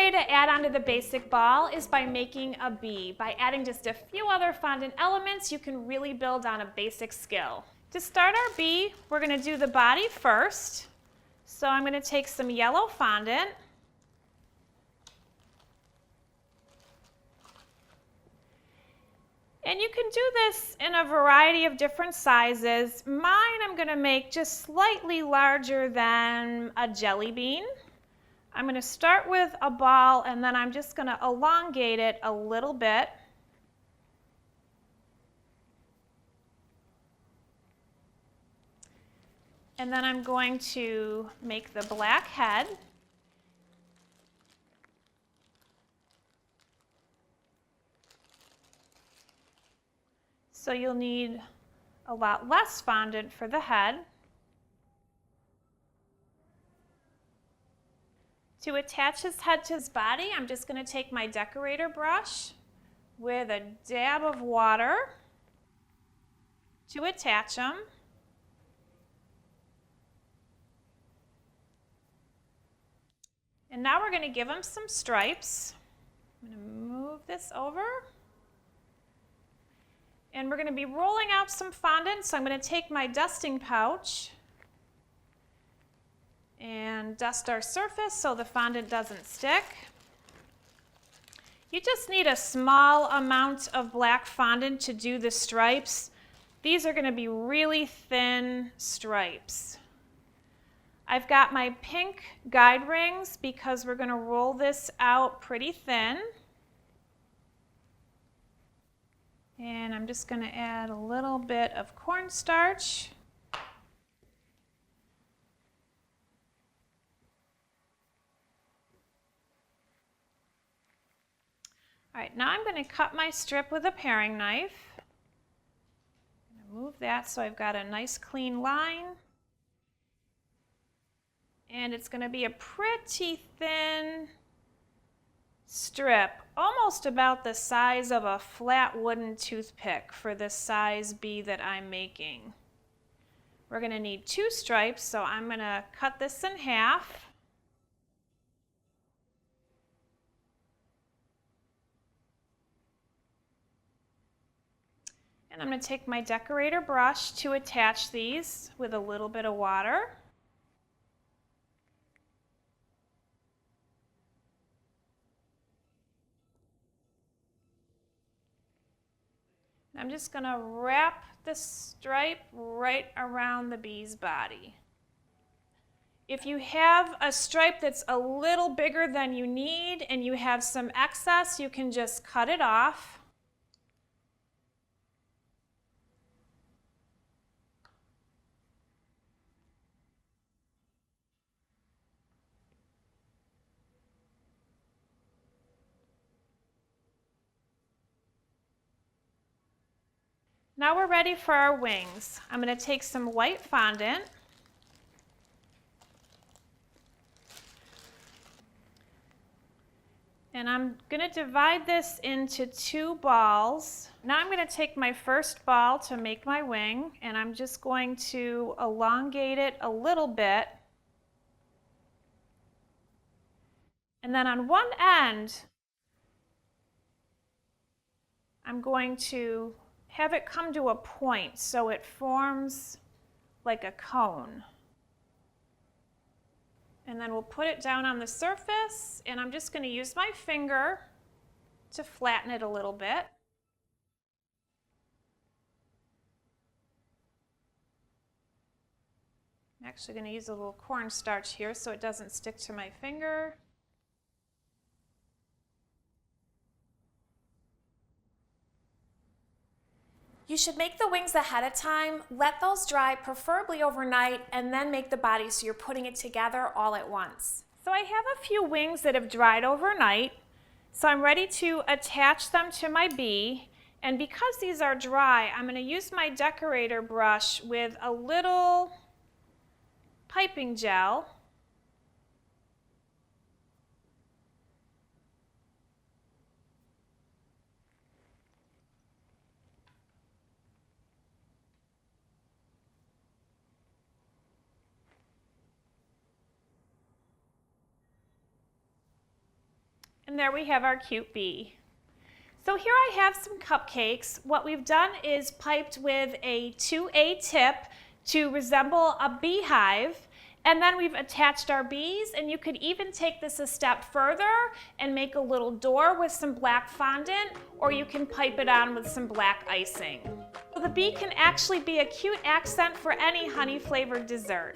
way to add on to the basic ball is by making a bee. By adding just a few other fondant elements, you can really build on a basic skill. To start our bee, we're going to do the body first. So I'm going to take some yellow fondant. And you can do this in a variety of different sizes. Mine I'm going to make just slightly larger than a jelly bean. I'm going to start with a ball and then I'm just going to elongate it a little bit. And then I'm going to make the black head. So you'll need a lot less fondant for the head. To attach his head to his body, I'm just going to take my decorator brush with a dab of water to attach him. And now we're going to give him some stripes. I'm going to move this over. And we're going to be rolling out some fondant, so I'm going to take my dusting pouch and dust our surface so the fondant doesn't stick. You just need a small amount of black fondant to do the stripes. These are going to be really thin stripes. I've got my pink guide rings because we're going to roll this out pretty thin. And I'm just going to add a little bit of cornstarch. All right, now I'm going to cut my strip with a paring knife. I'm going to move that so I've got a nice clean line. And it's going to be a pretty thin strip, almost about the size of a flat wooden toothpick for the size bee that I'm making. We're going to need 2 stripes, so I'm going to cut this in half. And I'm going to take my decorator brush to attach these with a little bit of water. I'm just going to wrap the stripe right around the bee's body. If you have a stripe that's a little bigger than you need and you have some excess, you can just cut it off. Now we're ready for our wings. I'm going to take some white fondant. And I'm going to divide this into 2 balls. Now I'm going to take my first ball to make my wing, and I'm just going to elongate it a little bit. And then on one end, I'm going to have it come to a point so it forms like a cone. And then we'll put it down on the surface, and I'm just going to use my finger to flatten it a little bit. I'm actually going to use a little cornstarch here so it doesn't stick to my finger. You should make the wings ahead of time, let those dry, preferably overnight, and then make the body so you're putting it together all at once. So I have a few wings that have dried overnight, so I'm ready to attach them to my bee. And because these are dry, I'm going to use my decorator brush with a little piping gel. And there we have our cute bee. So here I have some cupcakes. What we've done is piped with a 2A tip to resemble a beehive, and then we've attached our bees, and you could even take this a step further and make a little door with some black fondant, or you can pipe it on with some black icing. So the bee can actually be a cute accent for any honey-flavored dessert.